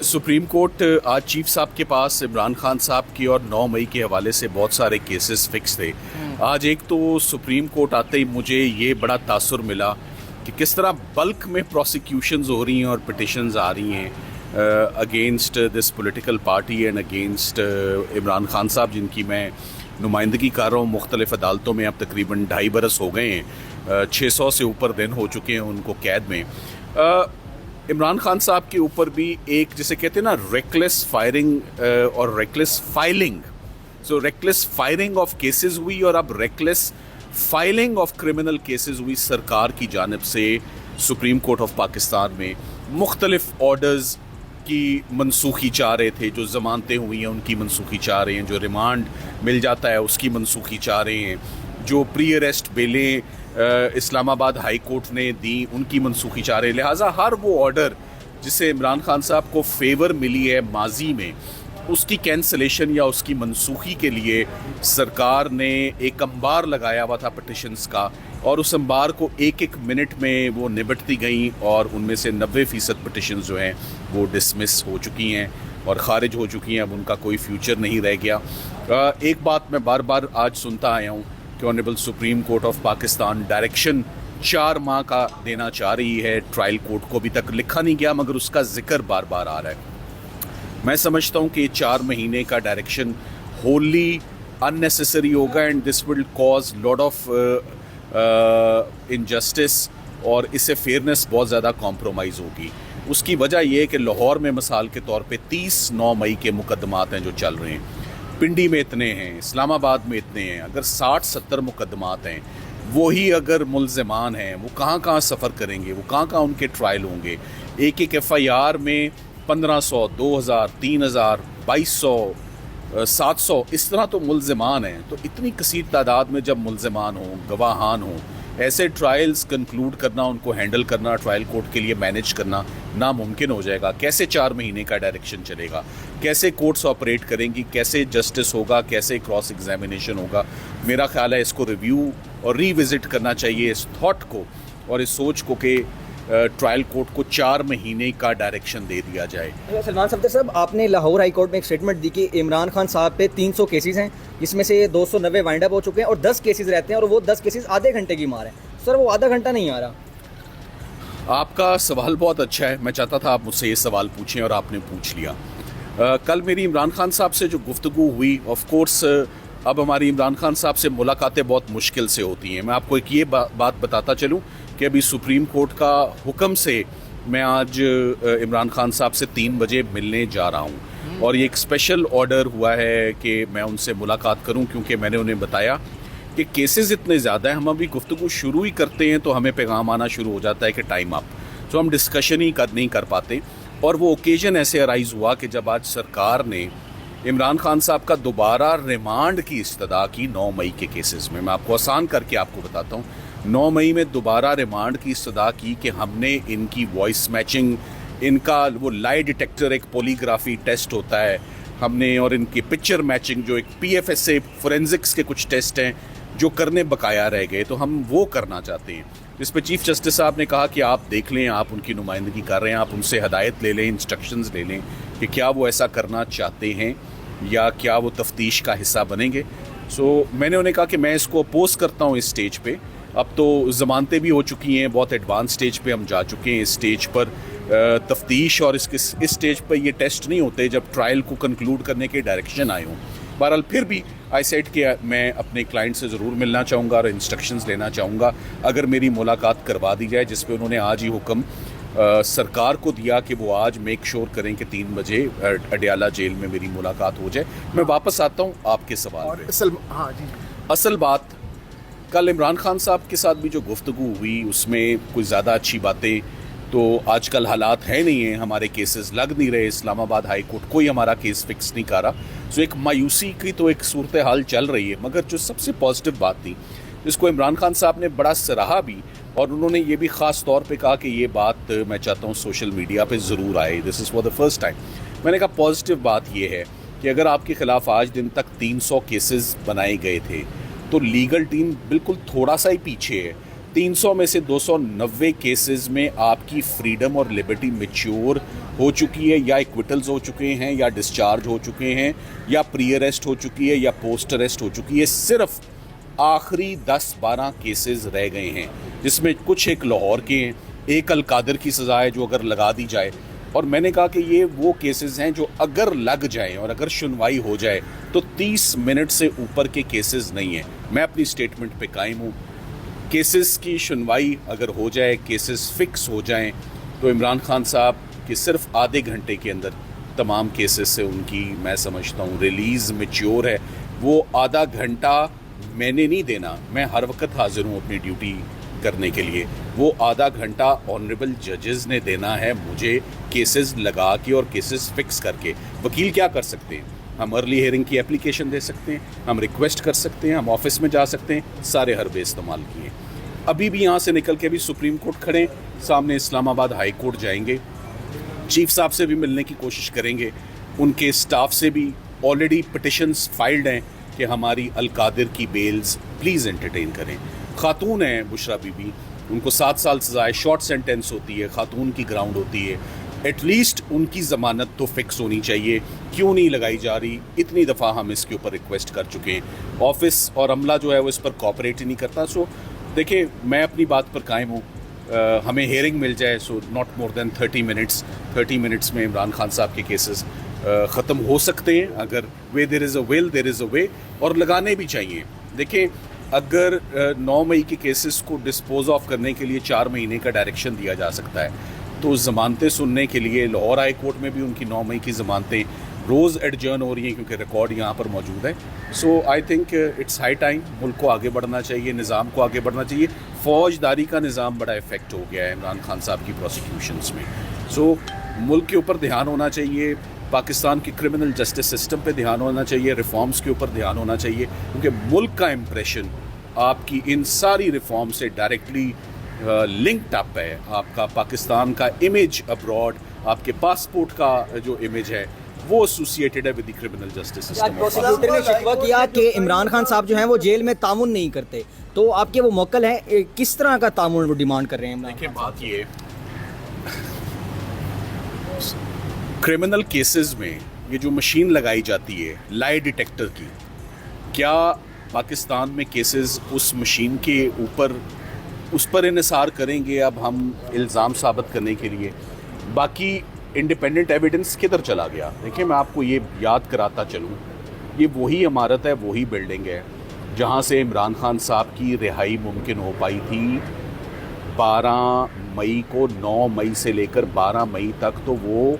Supreme court आज chief साहब के पास इमरान खान साहब की और 9 मई के हवाले से बहुत सारे केसेस फिक्स थे। आज एक तो सुप्रीम कोर्ट आते ही मुझे ये बड़ा तासुर मिला कि किस तरह बल्क में प्रोसिक्यूशंस हो रही हैं और पिटिशंस आ रही हैं against this political party and against Imran Khan साहब, जिनकी मैं नुमाइंदगी कर रहा हूँ मुख्तलिफ अदालतों में। अब तकरीबन 2.5 बरस हो गए हैं, 600 से ऊपर दिन हो चुके हैं उनको कैद में। इमरान खान साहब के ऊपर भी एक, जिसे कहते हैं ना, रेकलेस फायरिंग और reckless filing, so reckless firing of cases हुई और अब reckless filing of criminal cases हुई सरकार की जानिब से सुप्रीम कोर्ट ऑफ पाकिस्तान में। मुख्तलिफ ऑर्डर्स की मनसूखी चाह रहे थे, जो ज़मानतें हुई हैं उनकी मनसूखी चाह रहे हैं, जो रिमांड मिल जाता है उसकी मनसूखी चाह रहे हैं, जो प्री अरेस्ट बेलें इस्लामाबाद हाई कोर्ट ने दी उनकी मनसूखी चाह रहे हैं। लिहाजा हर वो ऑर्डर जिसे इमरान खान साहब को फेवर मिली है माजी में, उसकी कैंसलेशन या उसकी मनसूखी के लिए सरकार ने एक अंबार लगाया हुआ था पिटिशंस का, और उस अंबार को एक एक मिनट में वो निबटती गई और उनमें से 90% पिटिशंस जो हैं वो डिसमिस हो चुकी हैं और ख़ारिज हो चुकी हैं। अब उनका कोई फ्यूचर नहीं रह गया। एक बात मैं बार बार आज सुनता आया हूँ कि honourable supreme court of Pakistan direction 4 माह का देना चाह रही है। ट्रायल कोर्ट को अभी तक लिखा नहीं गया मगर उसका जिक्र बार बार आ रहा है। मैं समझता हूँ कि 4 महीने का डायरेक्शन होली अननेसेसरी होगा and this will cause lot of injustice और इससे फेयरनेस बहुत ज़्यादा कॉम्प्रोमाइज़ होगी। उसकी वजह यह है कि लाहौर में मिसाल के तौर पे 30 9 मई के मुकदमात हैं जो चल रहे हैं, पिंडी में इतने हैं, इस्लामाबाद में इतने हैं। अगर 60-70 मुकदमात हैं, वही अगर मुल्ज़िमान हैं वो कहाँ कहाँ सफ़र करेंगे, वो कहाँ कहाँ उनके ट्रायल होंगे। एक एक FIR में 1500, 2000, 3000, 2200, 700 इस तरह तो मुल्ज़िमान हैं। तो इतनी कसीर तादाद में जब मुल्ज़िमान हों, गवाहान हों, ऐसे ट्रायल्स कंक्लूड करना, उनको हैंडल करना, ट्रायल कोर्ट के लिए मैनेज करना नामुमकिन हो जाएगा। कैसे 4 महीने का डायरेक्शन चलेगा, कैसे कोर्ट्स ऑपरेट करेंगी, कैसे जस्टिस होगा, कैसे क्रॉस एग्जामिनेशन होगा। मेरा ख्याल है इसको रिव्यू और रीविज़िट करना चाहिए, इस थॉट को और इस सोच को कि ट्रायल कोर्ट को 4 महीने का डायरेक्शन दे दिया जाए। सलमान सफदर साहब, आपने लाहौर हाई कोर्ट में एक स्टेटमेंट दी कि इमरान खान साहब पे 300 केसेस हैं, जिसमें से 290 वाइंड अप हो चुके हैं और 10 केसेस रहते हैं और वो 10 केसेस आधे घंटे की मार है। सर, वो आधा घंटा नहीं आ रहा। आपका सवाल बहुत अच्छा है। मैं चाहता था आप मुझसे ये सवाल पूछें और आपने पूछ लिया। कल मेरी इमरान खान साहब से जो गुफ्तगू हुई, ऑफ कोर्स अब हमारी इमरान खान साहब से मुलाकातें बहुत मुश्किल से होती हैं। मैं आपको एक ये बात बताता चलूँ कि अभी सुप्रीम कोर्ट का हुक्म से मैं आज इमरान खान साहब से 3 बजे मिलने जा रहा हूँ और ये एक स्पेशल ऑर्डर हुआ है कि मैं उनसे मुलाकात करूँ, क्योंकि मैंने उन्हें बताया कि केसेस इतने ज़्यादा हैं, हम अभी गुफ्तगू शुरू ही करते हैं तो हमें पैगाम आना शुरू हो जाता है कि टाइम अप, तो हम डिस्कशन ही नहीं कर पाते। और वो ओकेजन ऐसे अराइज़ हुआ कि जब आज सरकार ने इमरान खान साहब का दोबारा रिमांड की इस्तदा की 9 मई के केसेस में। मैं आपको आसान करके आपको बताता हूँ, 9 मई में दोबारा रिमांड की इस्तदा की कि हमने इनकी वॉइस मैचिंग, इनका वो लाई डिटेक्टर, एक पोलीग्राफी टेस्ट होता है, हमने, और इनकी पिक्चर मैचिंग, जो एक PFSA फोरेंसिक्स के कुछ टेस्ट हैं जो करने बकाया रह गए, तो हम वो करना चाहते हैं। इस पर चीफ जस्टिस साहब ने कहा कि आप देख लें, आप उनकी नुमाइंदगी कर रहे हैं, आप उनसे हदायत ले लें, इंस्ट्रक्शंस ले लें कि क्या वो ऐसा करना चाहते हैं या क्या वो तफ्तीश का हिस्सा बनेंगे। सो मैंने उन्हें कहा कि मैं इसको अपोज करता हूँ इस स्टेज पे। अब तो ज़मानतें भी हो चुकी हैं, बहुत एडवांस स्टेज पे हम जा चुके हैं। इस स्टेज पर तफ्तीश और इस स्टेज पर ये टेस्ट नहीं होते जब ट्रायल को कंक्लूड करने के डायरेक्शन आए हों। बहरहाल फिर भी आई सेड कि मैं अपने क्लाइंट से ज़रूर मिलना चाहूँगा और इंस्ट्रक्शंस लेना चाहूँगा अगर मेरी मुलाकात करवा दी जाए, जिस पे उन्होंने आज ही हुक्म सरकार को दिया कि वो आज मेक श्योर करें कि 3 बजे अडियाला जेल में मेरी मुलाकात हो जाए। मैं वापस आता हूँ आपके सवाल पे। असल बात, कल इमरान खान साहब के साथ भी जो गुफ्तगू हुई उसमें कुछ ज़्यादा अच्छी बातें तो आजकल हालात है नहीं हैं, हमारे केसेस लग नहीं रहे, इस्लामाबाद हाई कोर्ट कोई हमारा केस फिक्स नहीं कर रहा। सो एक मायूसी की तो एक सूरत हाल चल रही है। मगर जो सबसे पॉजिटिव बात थी, जिसको इमरान खान साहब ने बड़ा सराहा भी, और उन्होंने ये भी ख़ास तौर पे कहा कि ये बात मैं चाहता हूँ सोशल मीडिया पे ज़रूर आए, this is for the first time. मैंने कहा पॉजिटिव बात ये है कि अगर आपके ख़िलाफ़ आज दिन तक 300 केसेस बनाए गए थे तो लीगल टीम बिल्कुल थोड़ा सा ही पीछे है। 300 में से 290 केसेस में आपकी फ्रीडम और लिबर्टी मैच्योर हो चुकी है, या एक्विटल्स हो चुके हैं, या डिस्चार्ज हो चुके हैं, या प्री अरेस्ट हो चुकी है, या पोस्ट अरेस्ट हो चुकी है। सिर्फ आखिरी 10-12 केसेस रह गए हैं, जिसमें कुछ एक लाहौर के हैं, एक अलकादर की सज़ा है जो अगर लगा दी जाए। और मैंने कहा कि ये वो केसेस हैं जो अगर लग जाएं और अगर सुनवाई हो जाए तो 30 मिनट से ऊपर के केसेस नहीं हैं। मैं अपनी स्टेटमेंट पे कायम हूँ। केसेस की सुनवाई अगर हो जाए, केसेस फिक्स हो जाएं, तो इमरान खान साहब के सिर्फ आधे घंटे के अंदर तमाम केसेस से उनकी, मैं समझता हूँ, रिलीज़ मैच्योर है। वो आधा घंटा मैंने नहीं देना, मैं हर वक्त हाजिर हूँ अपनी ड्यूटी करने के लिए। वो आधा घंटा ऑनरेबल जजेस ने देना है मुझे, केसेस लगा के और केसेस फिक्स करके। वकील क्या कर सकते हैं? हम अर्ली हियरिंग की एप्लीकेशन दे सकते हैं, हम रिक्वेस्ट कर सकते हैं, हम ऑफिस में जा सकते हैं, सारे हरबे इस्तेमाल किए। अभी भी यहाँ से निकल के भी सुप्रीम कोर्ट खड़े, सामने इस्लामाबाद हाई कोर्ट जाएंगे, चीफ साहब से भी मिलने की कोशिश करेंगे, उनके स्टाफ से भी ऑलरेडी पिटिशंस फाइल्ड हैं कि हमारी अलकादिर की बेल्स प्लीज़ एंटरटेन करें। खातून हैं बुशरा बीबी, उनको 7 साल सज़ा है, शॉर्ट सेंटेंस होती है, खातून की ग्राउंड होती है, एटलीस्ट उनकी ज़मानत तो फिक्स होनी चाहिए। क्यों नहीं लगाई जा रही? इतनी दफ़ा हम इसके ऊपर रिक्वेस्ट कर चुके हैं। ऑफिस और अमला जो है वो इस पर कोऑपरेट ही नहीं करता। सो देखिए, मैं अपनी बात पर कायम हूँ। हमें हेयरिंग मिल जाए, so not more than 30 minutes में इमरान खान साहब के केसेस ख़त्म हो सकते हैं। अगर way there is a will there is a way, और लगाने भी चाहिए। देखिए, अगर 9 मई के केसेस को डिस्पोज ऑफ करने के लिए 4 महीने का डायरेक्शन दिया जा सकता है, तो ज़मानतें सुनने के लिए लाहौर हाई कोर्ट में भी उनकी 9 मई की ज़मानतें रोज़ एडजर्न हो रही हैं, क्योंकि रिकॉर्ड यहाँ पर मौजूद है। So I think it's high time, मुल्क को आगे बढ़ना चाहिए, निज़ाम को आगे बढ़ना चाहिए। फ़ौजदारी का निज़ाम बड़ा इफेक्ट हो गया है इमरान खान साहब की प्रोसिक्यूशंस में। सो मुल्क के ऊपर ध्यान होना चाहिए, पाकिस्तान की क्रिमिनल जस्टिस सिस्टम पे ध्यान होना चाहिए, रिफॉर्म्स के ऊपर ध्यान होना चाहिए, क्योंकि मुल्क का इम्प्रेशन आपकी इन सारी रिफॉर्म से डायरेक्टली लिंक्ड अप है। आपका पाकिस्तान का इमेज अब्रॉड, आपके पासपोर्ट का जो इमेज है, वो एसोसिएटेड है with the criminal justice system. Prosecutor ने शिकवा किया कि इमरान खान साहब जो हैं वो जेल में तामुन नहीं करते, तो आपके वो मोक्कल हैं, किस तरह का तामुन वो डिमांड कर रहे हैं? देखिए, बात ये क्रिमिनल केसेस में ये जो मशीन लगाई जाती है लाई डिटेक्टर की, क्या पाकिस्तान में केसेस उस मशीन के ऊपर उस पर इन्हिसार करेंगे? अब हम इल्ज़ाम साबित करने के लिए बाकी इंडिपेंडेंट एविडेंस किधर चला गया? देखिए, मैं आपको ये याद कराता चलूँ, ये वही इमारत है, वही बिल्डिंग है जहाँ से इमरान खान साहब की रिहाई मुमकिन हो पाई थी 12 मई को। 9 मई से लेकर 12 मई तक तो वो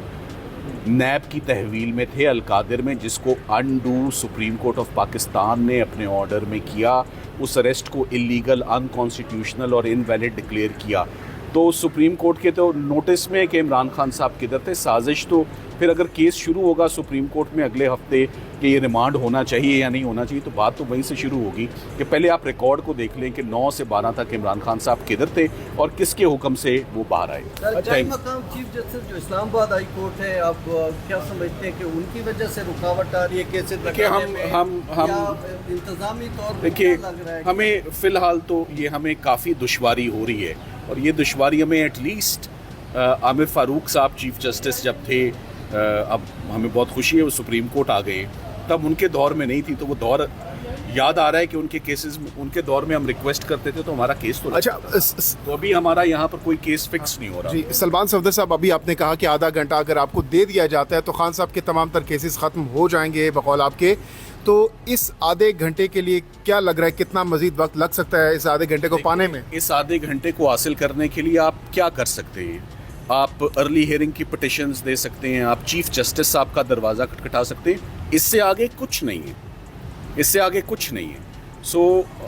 नैब की तहवील में थे अलकादिर में, जिसको undo supreme court of Pakistan ने अपने ऑर्डर में किया। उस अरेस्ट को इलीगल, अनकॉन्स्टिट्यूशनल और इनवैलिड डिक्लेयर किया। तो सुप्रीम कोर्ट के तो नोटिस में कि इमरान खान साहब किधर थे। साजिश तो फिर अगर केस शुरू होगा सुप्रीम कोर्ट में अगले हफ्ते कि ये रिमांड होना चाहिए या नहीं होना चाहिए, तो बात तो वहीं से शुरू होगी कि पहले आप रिकॉर्ड को देख लें कि 9 से 12 तक इमरान खान साहब किधर थे और किसके हुक्म से वो बाहर आए। मकाम चीफ जस्टिस जो इस्लामाबाद हाई कोर्ट है, आप क्या समझते हैं कि उनकी वजह से रुकावट आ रही है केसेस लगाने में, या इंतजामी तौर पर? देखिए, हमें फ़िलहाल तो ये हमें काफ़ी दुश्वारी हो रही है, और ये दुश्वारी हमें एटलीस्ट आमिर फ़ारूक साहब चीफ जस्टिस जब थे, अब हमें बहुत खुशी है वो सुप्रीम कोर्ट आ गए, तब उनके दौर में नहीं थी। तो वो दौर याद आ रहा है कि उनके केसेस, उनके दौर में हम रिक्वेस्ट करते थे तो हमारा केस तो अच्छा, तो अभी हमारा यहाँ पर कोई केस फिक्स नहीं हो रहा। जी सलमान सफदर साहब, अभी आपने कहा कि आधा घंटा अगर आपको दे दिया जाता है तो खान साहब के तमाम तर केसेस ख़त्म हो जाएंगे बकौल आपके, तो इस आधे घंटे के लिए क्या लग रहा है, कितना मजीद वक्त लग सकता है इस आधे घंटे को पाने में? इस आधे घंटे को हासिल करने के लिए आप क्या कर सकते हैं? आप अर्ली हियरिंग की पिटिशंस दे सकते हैं, आप चीफ जस्टिस साहब का दरवाज़ा खटखटा सकते हैं। इससे आगे कुछ नहीं है, इससे आगे कुछ नहीं है। सो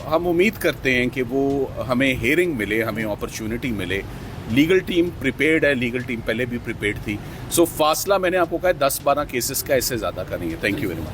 हम उम्मीद करते हैं कि वो हमें हियरिंग मिले, हमें अपॉर्चुनिटी मिले। लीगल टीम प्रिपेयर्ड है, लीगल टीम पहले भी प्रिपेयर्ड थी। सो फासला मैंने आपको कहा 10-12 केसेस का, इससे ज़्यादा का नहीं है। Thank you very much.